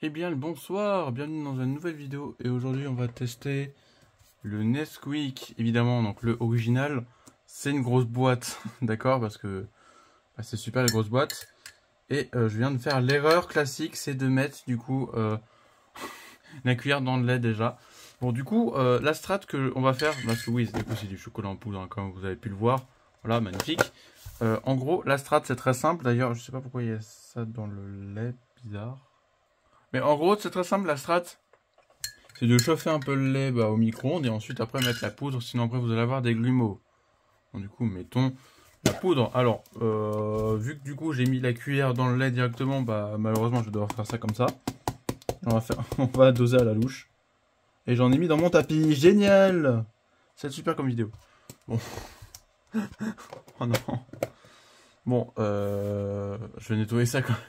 Eh bien le bonsoir, bienvenue dans une nouvelle vidéo et aujourd'hui on va tester le Nesquik, évidemment, donc le original. C'est une grosse boîte, d'accord, parce que c'est super les grosses boîtes. Et je viens de faire l'erreur classique, c'est de mettre du coup la cuillère dans le lait déjà. Bon du coup la strat que on va faire, parce que oui du coup c'est du chocolat en poudre hein, comme vous avez pu le voir, voilà magnifique. En gros la strat c'est très simple, d'ailleurs je sais pas pourquoi il y a ça dans le lait, bizarre. Mais en gros, c'est très simple, la strat, c'est de chauffer un peu le lait au micro-ondes et ensuite après mettre la poudre, sinon après vous allez avoir des grumeaux. Bon, du coup, mettons la poudre. Alors, vu que du coup j'ai mis la cuillère dans le lait directement, malheureusement je vais devoir faire ça comme ça. On va doser à la louche. Et j'en ai mis dans mon tapis, génial! C'est super comme vidéo. Bon. Oh non. Bon, je vais nettoyer ça quand même.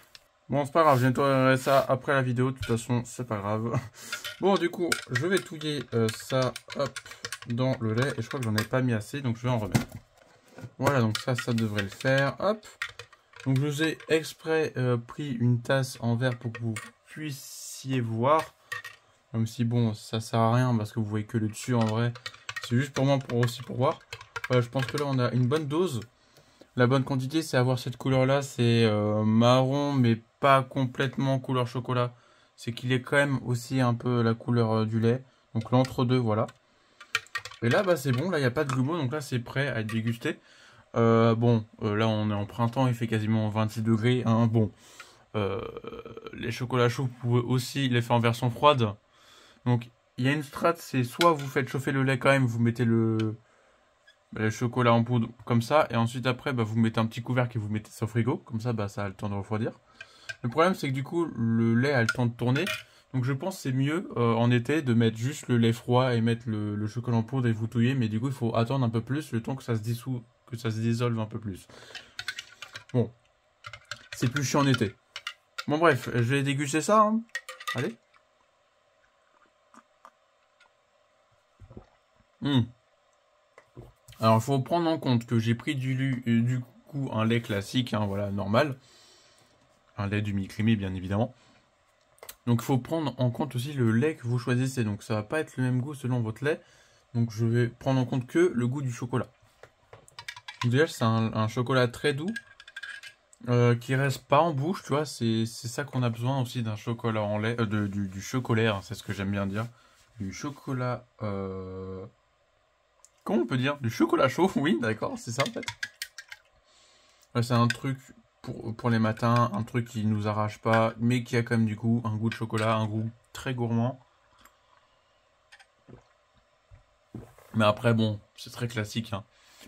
Bon, c'est pas grave, je nettoierai ça après la vidéo, de toute façon, c'est pas grave. Bon, du coup, je vais touiller ça, hop, dans le lait, et je crois que j'en ai pas mis assez, donc je vais en remettre. Voilà, donc ça devrait le faire, hop. Donc je vous ai exprès pris une tasse en verre pour que vous puissiez voir. Même si, bon, ça sert à rien, parce que vous voyez que le dessus, en vrai. C'est juste pour moi, aussi pour voir. Voilà, je pense que là, on a une bonne dose. La bonne quantité, c'est avoir cette couleur-là, c'est marron, mais pas complètement couleur chocolat. C'est qu'il est quand même aussi un peu la couleur du lait. Donc l'entre-deux, voilà. Et là, c'est bon, là, il n'y a pas de grumeaux, donc là, c'est prêt à être dégusté. Là, on est en printemps, il fait quasiment 26 degrés. Hein. Bon, les chocolats chauds, vous pouvez aussi les faire en version froide. Donc, il y a une strat, c'est soit vous faites chauffer le lait quand même, vous mettez le chocolat en poudre comme ça, et ensuite après vous mettez un petit couvercle et vous mettez ça au frigo, comme ça ça a le temps de refroidir. Le problème c'est que du coup le lait a le temps de tourner, donc je pense que c'est mieux en été de mettre juste le lait froid et mettre le chocolat en poudre et vous touiller, mais du coup il faut attendre un peu plus le temps que ça se dissout, que ça se dissolve un peu plus. Bon, c'est plus chiant en été. Bon bref, je vais déguster ça, hein. Allez. Alors, il faut prendre en compte que j'ai pris du coup un lait classique, hein, voilà, normal. Un lait demi-crémé, bien évidemment. Donc, il faut prendre en compte aussi le lait que vous choisissez. Donc, ça va pas être le même goût selon votre lait. Donc, je vais prendre en compte que le goût du chocolat. Donc, déjà, c'est un chocolat très doux. Qui reste pas en bouche, tu vois. C'est ça qu'on a besoin aussi d'un chocolat en lait. Du chocolat, hein, c'est ce que j'aime bien dire. Du chocolat... Comment on peut dire? Du chocolat chaud, oui, d'accord, c'est ça en fait. C'est un truc pour les matins, un truc qui nous arrache pas, mais qui a quand même du coup un goût de chocolat, un goût très gourmand. Mais après, bon, c'est très classique. Hein.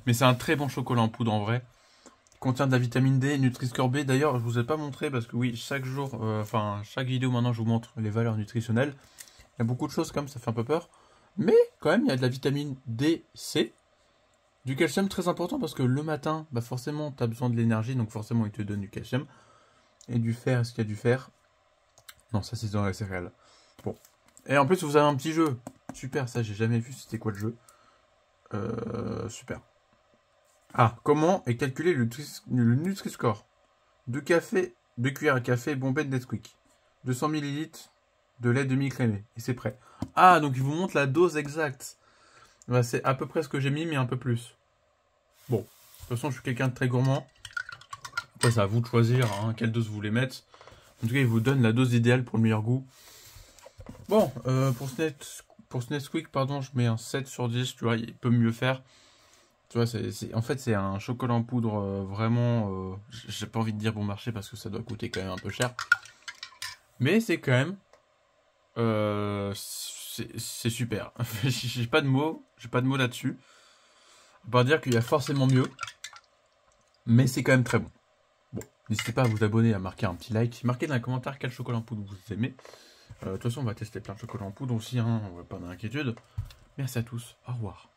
Mais c'est un très bon chocolat en poudre en vrai. Il contient de la vitamine D, Nutri-Score B. D'ailleurs, je vous ai pas montré parce que oui, chaque jour, chaque vidéo maintenant, je vous montre les valeurs nutritionnelles. Il y a beaucoup de choses comme ça fait un peu peur. Mais quand même, il y a de la vitamine D, C. Du calcium très important parce que le matin, forcément, tu as besoin de l'énergie, donc forcément, il te donne du calcium. Et du fer, est-ce qu'il y a du fer? Non, ça c'est dans les céréales. Bon. Et en plus, vous avez un petit jeu. Super, ça j'ai jamais vu c'était quoi le jeu. Super. Ah, comment est calculé le Nutri-Score? 2 cuillères à café bombette Nesquik. 200 ml de lait demi-crémé. Et c'est prêt. Ah, donc il vous montre la dose exacte. C'est à peu près ce que j'ai mis, mais un peu plus. Bon, de toute façon, je suis quelqu'un de très gourmand. Après, c'est à vous de choisir hein, quelle dose vous voulez mettre. En tout cas, il vous donne la dose idéale pour le meilleur goût. Bon, pour ce Nesquik, pardon, je mets un 7 sur 10. Tu vois, il peut mieux faire. Tu vois, en fait, c'est un chocolat en poudre vraiment... j'ai pas envie de dire bon marché parce que ça doit coûter quand même un peu cher. Mais c'est quand même... c'est super. J'ai pas de mots. J'ai pas de mots là-dessus. On va dire qu'il y a forcément mieux. Mais c'est quand même très bon. Bon, n'hésitez pas à vous abonner, à marquer un petit like. Marquez dans les commentaires quel chocolat en poudre vous aimez. De toute façon, on va tester plein de chocolat en poudre aussi, hein, pas d'inquiétude. Merci à tous, au revoir.